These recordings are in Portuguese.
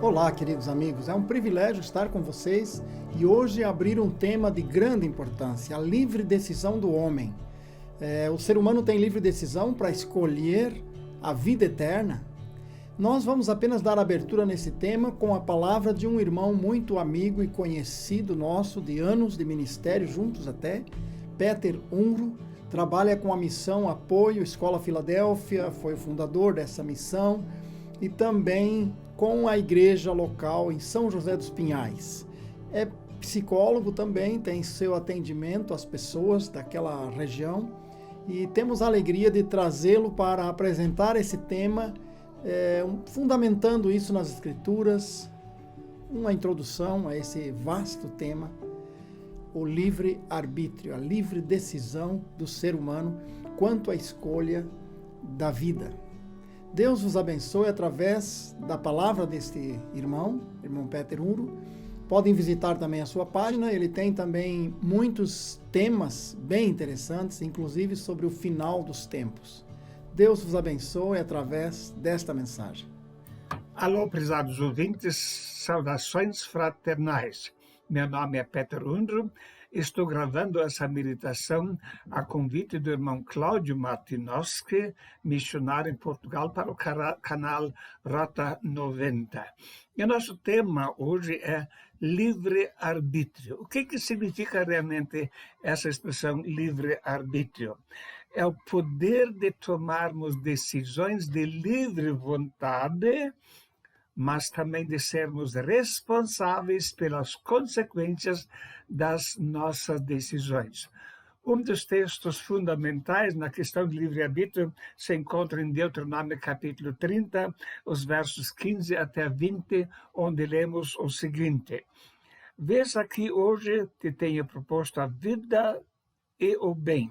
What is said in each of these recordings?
Olá, queridos amigos, é um privilégio estar com vocês e hoje abrir um tema de grande importância, a livre decisão do homem. O ser humano tem livre decisão para escolher a vida eterna. Nós vamos apenas dar abertura nesse tema com a palavra de um irmão muito amigo e conhecido nosso, de anos de ministério juntos até, Peter Unruh. Trabalha com a missão Apoio Escola Filadélfia, foi o fundador dessa missão e também com a igreja local em São José dos Pinhais. É psicólogo também, tem seu atendimento às pessoas daquela região e temos a alegria de trazê-lo para apresentar esse tema, fundamentando isso nas Escrituras, uma introdução a esse vasto tema, o livre-arbítrio, a livre decisão do ser humano quanto à escolha da vida. Deus vos abençoe através da palavra deste irmão Peter Unruh. Podem visitar também a sua página, ele tem também muitos temas bem interessantes, inclusive sobre o final dos tempos. Deus vos abençoe através desta mensagem. Alô, prezados ouvintes, saudações fraternais. Meu nome é Peter Unruh. Estou gravando essa meditação a convite do irmão Cláudio Martinoski, missionário em Portugal, para o canal Rota 90. E o nosso tema hoje é livre-arbítrio. O que significa realmente essa expressão livre-arbítrio? É o poder de tomarmos decisões de livre vontade, mas também de sermos responsáveis pelas consequências das nossas decisões. Um dos textos fundamentais na questão de livre-arbítrio se encontra em Deuteronômio capítulo 30, os versos 15 até 20, onde lemos o seguinte: Vês aqui hoje te tenho proposto a vida e o bem,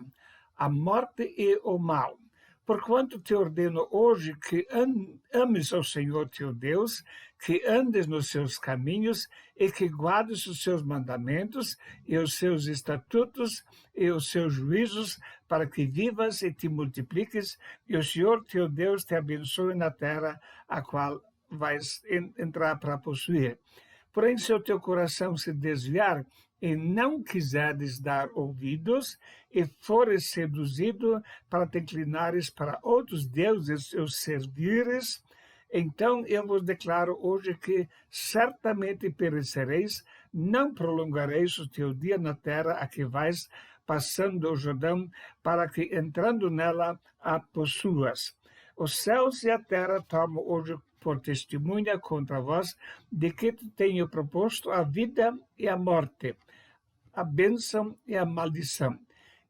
a morte e o mal. Porquanto te ordeno hoje que ames ao Senhor teu Deus, que andes nos seus caminhos e que guardes os seus mandamentos e os seus estatutos e os seus juízos, para que vivas e te multipliques, e o Senhor teu Deus te abençoe na terra a qual vais entrar para possuir. Porém, se o teu coração se desviar e não quiseres dar ouvidos, e fores seduzido para te inclinares para outros deuses e os servires, então eu vos declaro hoje que certamente perecereis, não prolongareis o teu dia na terra a que vais passando o Jordão, para que entrando nela a possuas. Os céus e a terra tomam hoje por testemunha contra vós, de que te tenho proposto a vida e a morte, a bênção e a maldição.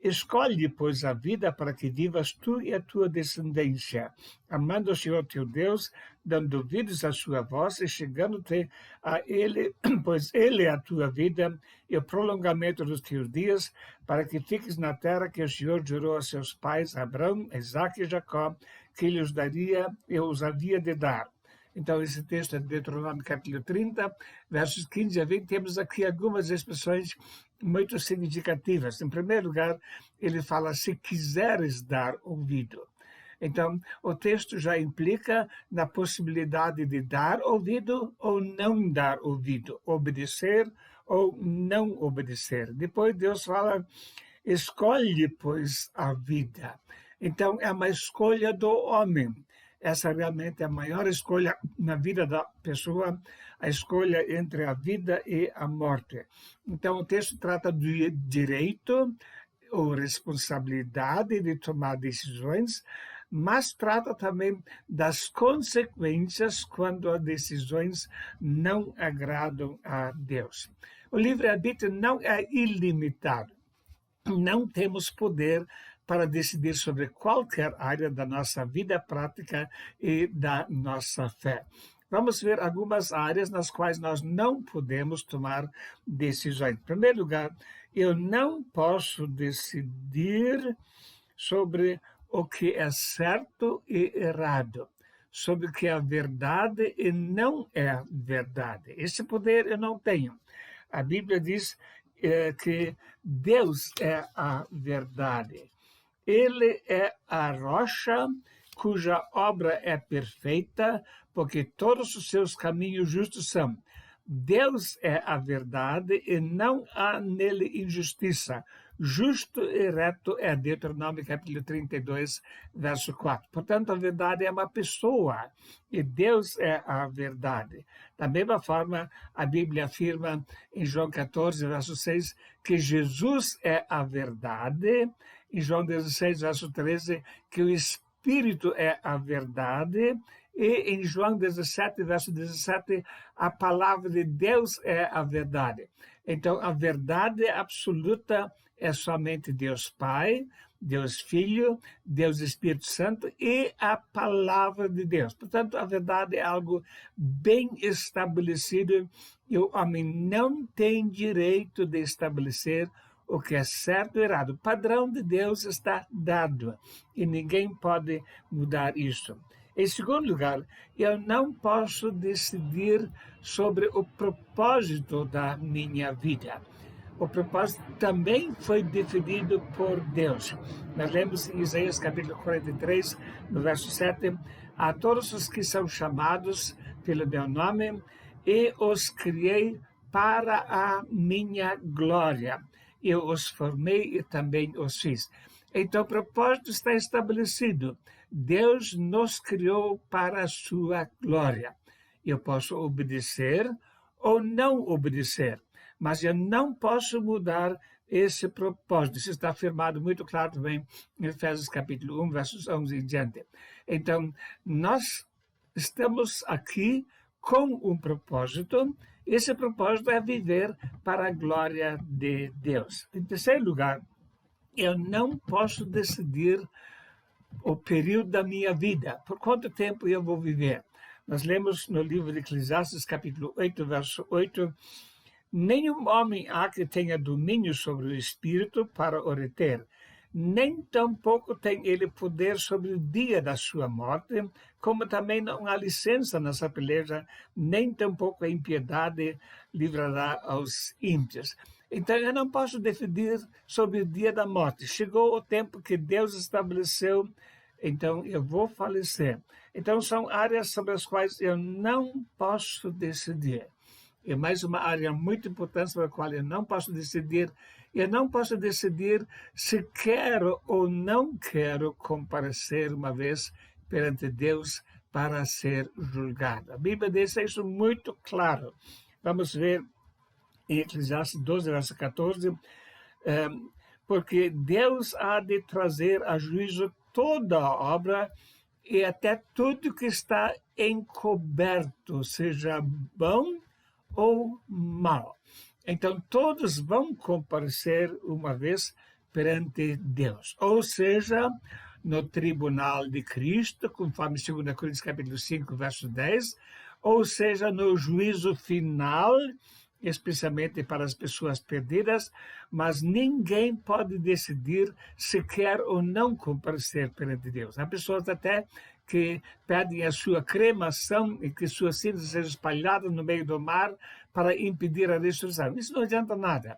Escolhe, pois, a vida para que vivas tu e a tua descendência, amando o Senhor teu Deus, dando ouvidos à sua voz e chegando-te a Ele, pois Ele é a tua vida e o prolongamento dos teus dias, para que fiques na terra que o Senhor jurou a seus pais, Abraão, Isaque e Jacó, que Ele os daria e os havia de dar. Então, esse texto é de Deuteronômio capítulo 30, versos 15 a 20, temos aqui algumas expressões muito significativas. Em primeiro lugar, ele fala, se quiseres dar ouvido. Então, o texto já implica na possibilidade de dar ouvido ou não dar ouvido, obedecer ou não obedecer. Depois Deus fala, escolhe, pois, a vida. Então, é uma escolha do homem. Essa realmente é a maior escolha na vida da pessoa, a escolha entre a vida e a morte. Então, o texto trata do direito ou responsabilidade de tomar decisões, mas trata também das consequências quando as decisões não agradam a Deus. O livre-arbítrio não é ilimitado. Não temos poder para decidir sobre qualquer área da nossa vida prática e da nossa fé. Vamos ver algumas áreas nas quais nós não podemos tomar decisões. Em primeiro lugar, eu não posso decidir sobre o que é certo e errado, sobre o que é verdade e não é verdade. Esse poder eu não tenho. A Bíblia diz que Deus é a verdade. Ele é a rocha cuja obra é perfeita, porque todos os seus caminhos justos são. Deus é a verdade e não há nele injustiça. Justo e reto é Deuteronômio capítulo 32, verso 4. Portanto, a verdade é uma pessoa e Deus é a verdade. Da mesma forma, a Bíblia afirma em João 14, verso 6, que Jesus é a verdade. Em João 16, verso 13, que o Espírito é a verdade. E em João 17, verso 17, a palavra de Deus é a verdade. Então, a verdade absoluta é somente Deus Pai, Deus Filho, Deus Espírito Santo e a palavra de Deus. Portanto, a verdade é algo bem estabelecido e o homem não tem direito de estabelecer o que é certo e errado. O padrão de Deus está dado e ninguém pode mudar isso. Em segundo lugar, eu não posso decidir sobre o propósito da minha vida. O propósito também foi definido por Deus. Nós lemos em Isaías capítulo 43, no verso 7, a todos os que são chamados pelo meu nome, e os criei para a minha glória. Eu os formei e também os fiz. Então, o propósito está estabelecido. Deus nos criou para a sua glória. Eu posso obedecer ou não obedecer, mas eu não posso mudar esse propósito. Isso está afirmado muito claro também em Efésios capítulo 1, versos 11 em diante. Então, nós estamos aqui com um propósito. Esse propósito é viver para a glória de Deus. Em terceiro lugar, eu não posso decidir o período da minha vida, por quanto tempo eu vou viver. Nós lemos no livro de Eclesiastes, capítulo 8, verso 8, nenhum homem há que tenha domínio sobre o espírito para o reter, nem tampouco tem ele poder sobre o dia da sua morte, como também não há licença nessa peleja, nem tampouco a impiedade livrará aos ímpios. Então, eu não posso decidir sobre o dia da morte. Chegou o tempo que Deus estabeleceu, então eu vou falecer. Então, são áreas sobre as quais eu não posso decidir. E mais uma área muito importante sobre a qual eu não posso decidir. Eu não posso decidir se quero ou não quero comparecer uma vez perante Deus para ser julgado. A Bíblia deixa isso muito claro. Vamos ver em Eclesiastes 12, verso 14, porque Deus há de trazer a juízo toda a obra e até tudo que está encoberto, seja bom ou mal. Então, todos vão comparecer uma vez perante Deus. Ou seja, no tribunal de Cristo, conforme 2 Coríntios capítulo 5, verso 10, ou seja, no juízo final, especialmente para as pessoas perdidas, mas ninguém pode decidir se quer ou não comparecer perante Deus. Há pessoas até que pedem a sua cremação e que suas cinzas sejam espalhadas no meio do mar para impedir a destruição. Isso não adianta nada.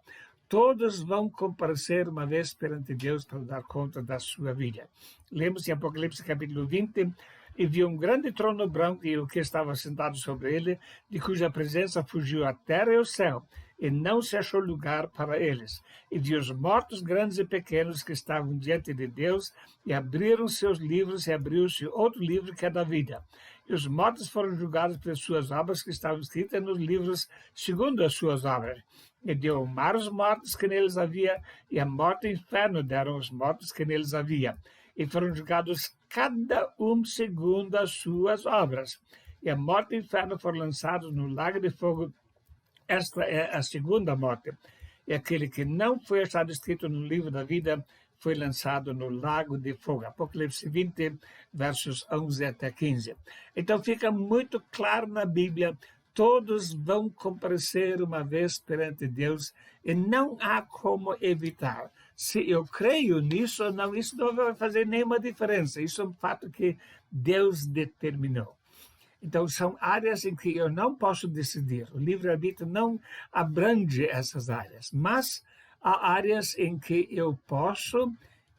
Todos vão comparecer uma vez perante Deus para dar conta da sua vida. Lemos em Apocalipse capítulo 20, e viu um grande trono branco e o que estava sentado sobre ele, de cuja presença fugiu a terra e o céu, e não se achou lugar para eles. E viu os mortos grandes e pequenos que estavam diante de Deus, e abriram seus livros, e abriu-se outro livro que é da vida. E os mortos foram julgados pelas suas obras que estavam escritas nos livros segundo as suas obras. E deu ao mar os mortos que neles havia, e a morte e o inferno deram os mortos que neles havia. E foram julgados cada um segundo as suas obras. E a morte e o inferno foram lançados no lago de fogo. Esta é a segunda morte. E aquele que não foi achado escrito no livro da vida foi lançado no lago de fogo. Apocalipse 20, versos 11 até 15. Então fica muito claro na Bíblia, todos vão comparecer uma vez perante Deus e não há como evitar. Se eu creio nisso ou não, isso não vai fazer nenhuma diferença. Isso é um fato que Deus determinou. Então, são áreas em que eu não posso decidir. O livre-arbítrio não abrange essas áreas. Mas há áreas em que eu posso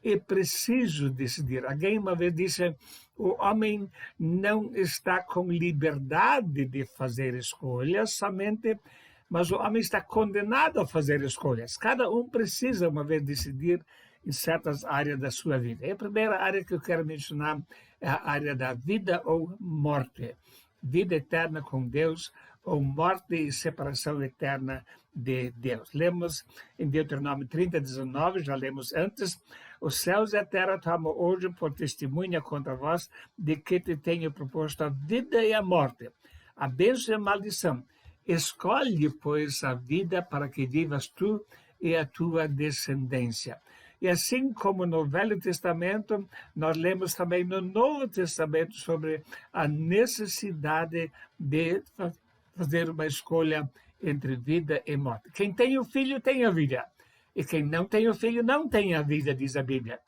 é preciso decidir. Alguém uma vez disse, o homem não está com liberdade de fazer escolhas somente, mas o homem está condenado a fazer escolhas. Cada um precisa, uma vez, decidir em certas áreas da sua vida. E a primeira área que eu quero mencionar é a área da vida ou morte. Vida eterna com Deus ou morte e separação eterna de Deus. Lemos em Deuteronômio 30:19, já lemos antes, os céus e a terra tomam hoje por testemunha contra vós de que te tenho proposto a vida e a morte, a bênção e a maldição. Escolhe, pois, a vida para que vivas tu e a tua descendência. E assim como no Velho Testamento, nós lemos também no Novo Testamento sobre a necessidade de fazer uma escolha entre vida e morte. Quem tem o filho tem a vida, e quem não tem o filho não tem a vida, diz a Bíblia.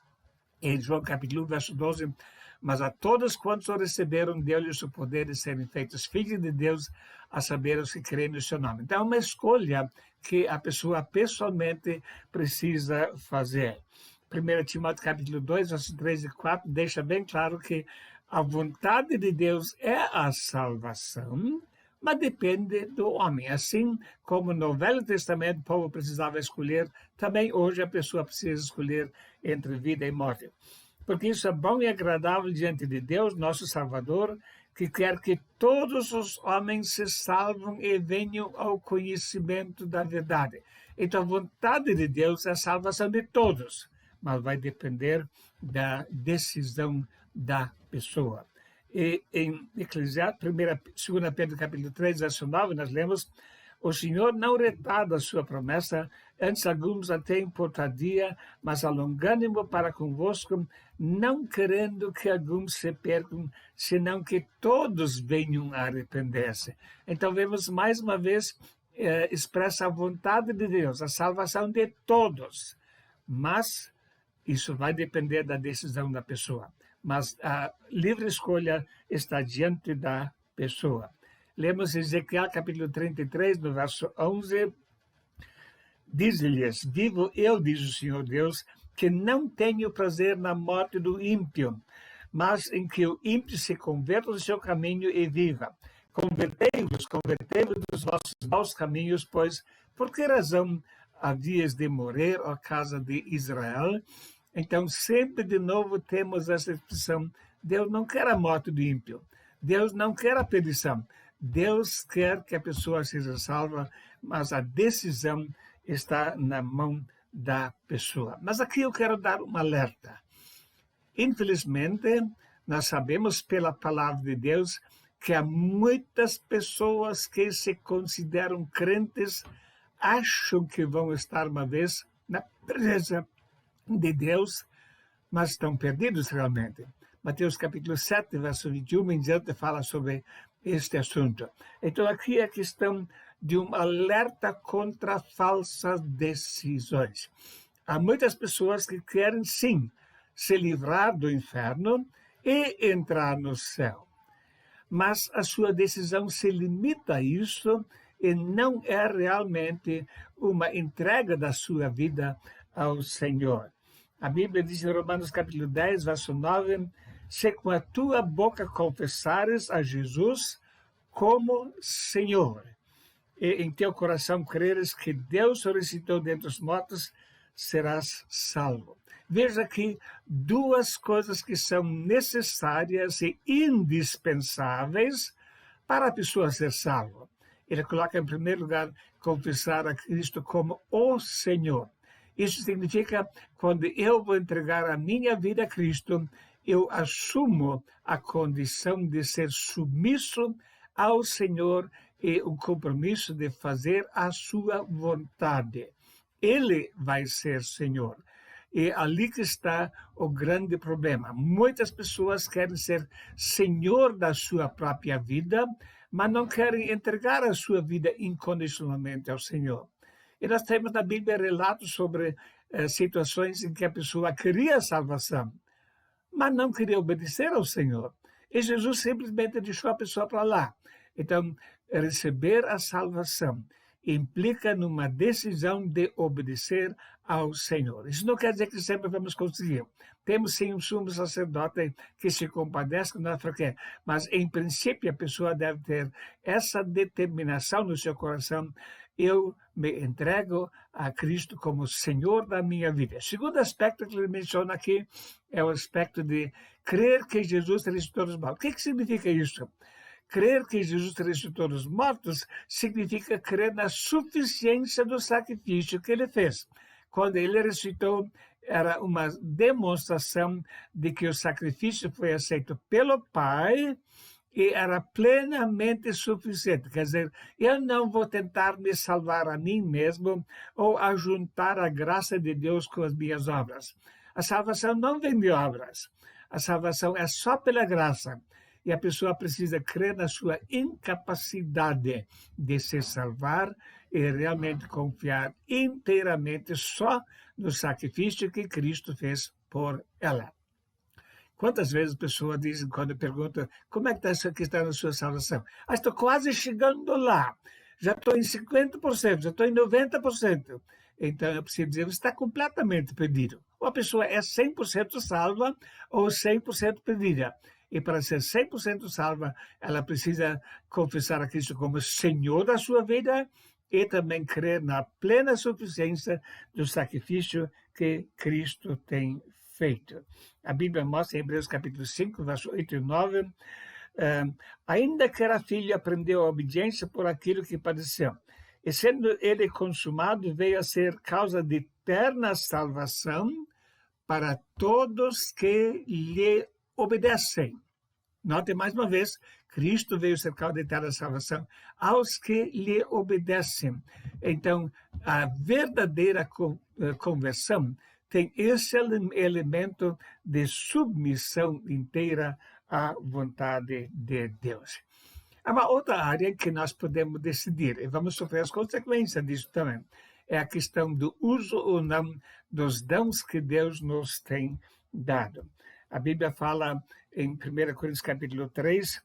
Em João capítulo 1, verso 12, mas a todos quantos o receberam, deu-lhes o poder de serem feitos filhos de Deus, a saber os que creem no seu nome. Então, é uma escolha que a pessoa pessoalmente precisa fazer. 1 Timóteo capítulo 2, versos 3 e 4, deixa bem claro que a vontade de Deus é a salvação, mas depende do homem. Assim como no Velho Testamento o povo precisava escolher, também hoje a pessoa precisa escolher entre vida e morte. Porque isso é bom e agradável diante de Deus, nosso Salvador, que quer que todos os homens se salvam e venham ao conhecimento da verdade. Então, a vontade de Deus é a salvação de todos, mas vai depender da decisão da pessoa. E em Eclesiastes, 2 Pedro capítulo 3, verso 9, nós lemos, o Senhor não retarda a sua promessa, antes alguns a têm por tardia, mas a longânimo para convosco, não querendo que alguns se percam, senão que todos venham a arrepender-se. Então vemos mais uma vez expressa a vontade de Deus, a salvação de todos, mas isso vai depender da decisão da pessoa. Mas a livre escolha está diante da pessoa. Lemos Ezequiel capítulo 33, no verso 11, diz-lhes, vivo eu, diz o Senhor Deus, que não tenho prazer na morte do ímpio, mas em que o ímpio se converta do seu caminho e viva. Convertei-vos dos vossos maus caminhos, pois por que razão havias de morrer, ó casa de Israel? Então, sempre de novo temos essa expressão, Deus não quer a morte do ímpio, Deus não quer a perdição, Deus quer que a pessoa seja salva, mas a decisão está na mão da pessoa. Mas aqui eu quero dar um alerta. Infelizmente, nós sabemos pela palavra de Deus que há muitas pessoas que se consideram crentes, acham que vão estar uma vez na presença de Deus, mas estão perdidos realmente. Mateus capítulo 7, verso 21 em diante fala sobre este assunto. Então aqui é a questão de um alerta contra falsas decisões. Há muitas pessoas que querem sim se livrar do inferno e entrar no céu. Mas a sua decisão se limita a isso e não é realmente uma entrega da sua vida ao Senhor. A Bíblia diz em Romanos capítulo 10, verso 9, se com a tua boca confessares a Jesus como Senhor, e em teu coração creres que Deus o ressuscitou dentre os mortos, serás salvo. Veja aqui duas coisas que são necessárias e indispensáveis para a pessoa ser salva. Ele coloca em primeiro lugar confessar a Cristo como o Senhor. Isso significa, quando eu vou entregar a minha vida a Cristo, eu assumo a condição de ser submisso ao Senhor e o compromisso de fazer a sua vontade. Ele vai ser Senhor. E ali que está o grande problema. Muitas pessoas querem ser senhor da sua própria vida, mas não querem entregar a sua vida incondicionalmente ao Senhor. E nós temos na Bíblia relatos sobre situações em que a pessoa queria a salvação, mas não queria obedecer ao Senhor. E Jesus simplesmente deixou a pessoa para lá. Então, receber a salvação implica numa decisão de obedecer ao Senhor. Isso não quer dizer que sempre vamos conseguir. Temos sim um sumo sacerdote que se compadece com a fraqueza, mas em princípio a pessoa deve ter essa determinação no seu coração: eu me entrego a Cristo como Senhor da minha vida. O segundo aspecto que ele menciona aqui é o aspecto de crer que Jesus ressuscitou dos mortos. O que significa isso? Crer que Jesus ressuscitou dos mortos significa crer na suficiência do sacrifício que ele fez. Quando ele ressuscitou, era uma demonstração de que o sacrifício foi aceito pelo Pai e era plenamente suficiente. Quer dizer, eu não vou tentar me salvar a mim mesmo ou ajuntar a graça de Deus com as minhas obras. A salvação não vem de obras. A salvação é só pela graça. E a pessoa precisa crer na sua incapacidade de se salvar e realmente confiar inteiramente só no sacrifício que Cristo fez por ela. Quantas vezes as pessoas dizem, quando perguntam, como é que está a questão da sua salvação? Estou quase chegando lá. Já estou em 50%, já estou em 90%. Então, eu preciso dizer, você está completamente perdido. Ou a pessoa é 100% salva ou 100% perdida. E para ser 100% salva, ela precisa confessar a Cristo como Senhor da sua vida e também crer na plena suficiência do sacrifício que Cristo tem feito. A Bíblia mostra em Hebreus capítulo 5, verso 8 e 9, ainda que era filho, aprendeu a obediência por aquilo que padeceu. E sendo ele consumado, veio a ser causa de eterna salvação para todos que lhe obedecem. Note mais uma vez, Cristo veio ser causa de eterna salvação aos que lhe obedecem. Então, a verdadeira conversão tem esse elemento de submissão inteira à vontade de Deus. Há uma outra área que nós podemos decidir, e vamos sofrer as consequências disso também, é a questão do uso ou não dos dons que Deus nos tem dado. A Bíblia fala em 1 Coríntios capítulo 3,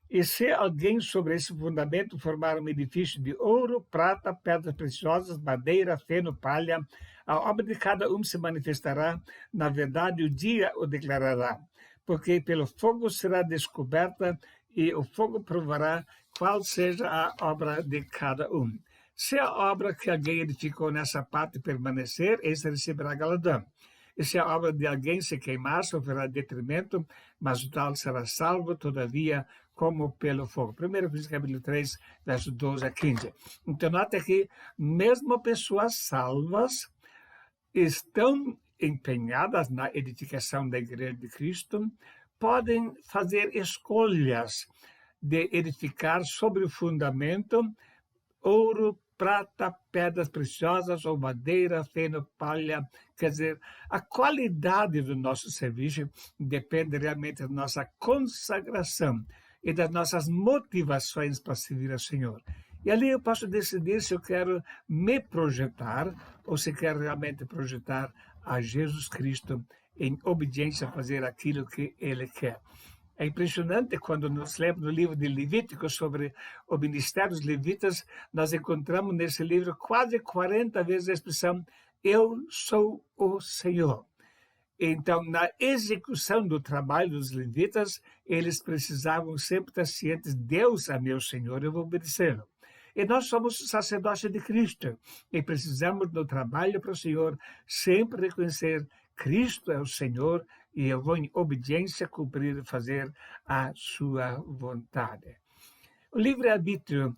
e se alguém sobre esse fundamento formar um edifício de ouro, prata, pedras preciosas, madeira, feno, palha, a obra de cada um se manifestará, na verdade o dia o declarará, porque pelo fogo será descoberta e o fogo provará qual seja a obra de cada um. Se a obra que alguém edificou nessa parte permanecer, esse receberá galardão. E se a obra de alguém se queimar, sofrerá detrimento, mas o tal será salvo, todavia, como pelo fogo. 1 Coríntios capítulo 3, versos 12 a 15. Então, nota que mesmo pessoas salvas estão empenhadas na edificação da Igreja de Cristo, podem fazer escolhas de edificar sobre o fundamento ouro, prata, pedras preciosas ou madeira, feno, palha. Quer dizer, a qualidade do nosso serviço depende realmente da nossa consagração e das nossas motivações para servir ao Senhor. E ali eu posso decidir se eu quero me projetar ou se quero realmente projetar a Jesus Cristo em obediência a fazer aquilo que Ele quer. É impressionante quando nos lemos no livro de Levítico sobre o ministério dos levitas, nós encontramos nesse livro quase 40 vezes a expressão eu sou o Senhor. Então, na execução do trabalho dos levitas, eles precisavam sempre estar cientes, Deus é meu Senhor, eu vou obedecê-lo. E nós somos sacerdotes de Cristo e precisamos no trabalho para o Senhor sempre reconhecer Cristo é o Senhor e eu vou em obediência cumprir e fazer a sua vontade. O livre-arbítrio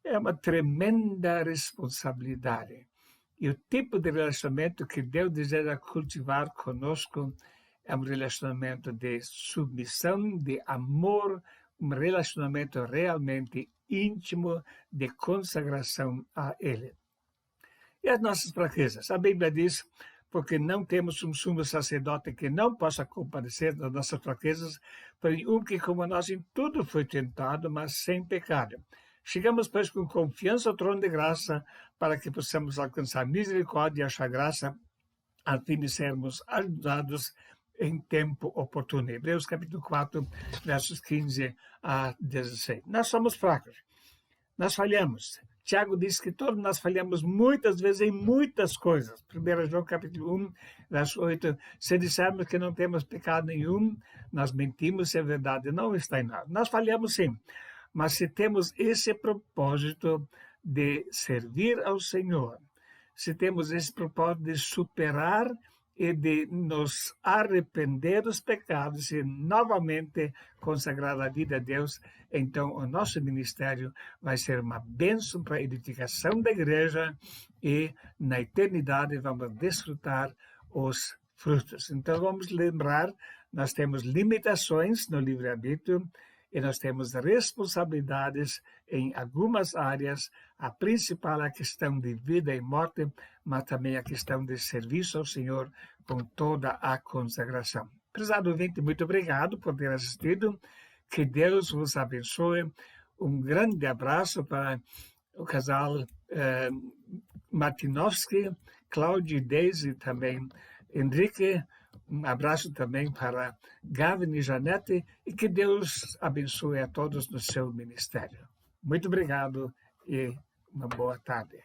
é uma tremenda responsabilidade. E o tipo de relacionamento que Deus deseja cultivar conosco é um relacionamento de submissão, de amor, um relacionamento realmente íntimo de consagração a Ele. E as nossas fraquezas? A Bíblia diz, porque não temos um sumo sacerdote que não possa compadecer das nossas fraquezas, porém um que como nós em tudo foi tentado, mas sem pecado. Chegamos, pois, com confiança ao trono de graça, para que possamos alcançar misericórdia e achar graça, a fim de sermos ajudados em tempo oportuno. Hebreus capítulo 4, versos 15 a 16. Nós somos fracos, nós falhamos, Tiago diz que todos nós falhamos muitas vezes em muitas coisas. 1 João capítulo 1, verso 8, se dissermos que não temos pecado nenhum, nós mentimos e a verdade não está em nós. Nós falhamos sim, mas se temos esse propósito de servir ao Senhor, se temos esse propósito de superar e de nos arrepender dos pecados e novamente consagrar a vida a Deus, então o nosso ministério vai ser uma bênção para a edificação da igreja e na eternidade vamos desfrutar os frutos. Então vamos lembrar, nós temos limitações no livre-arbítrio e nós temos responsabilidades em algumas áreas. A principal é a questão de vida e morte, mas também a questão de serviço ao Senhor com toda a consagração. Prezado ouvinte, muito obrigado por ter assistido. Que Deus vos abençoe. Um grande abraço para o casal Martinovski, Cláudio e Deise, e também Henrique. Um abraço também para Gavin e Janete, e que Deus abençoe a todos no seu ministério. Muito obrigado e uma boa tarde.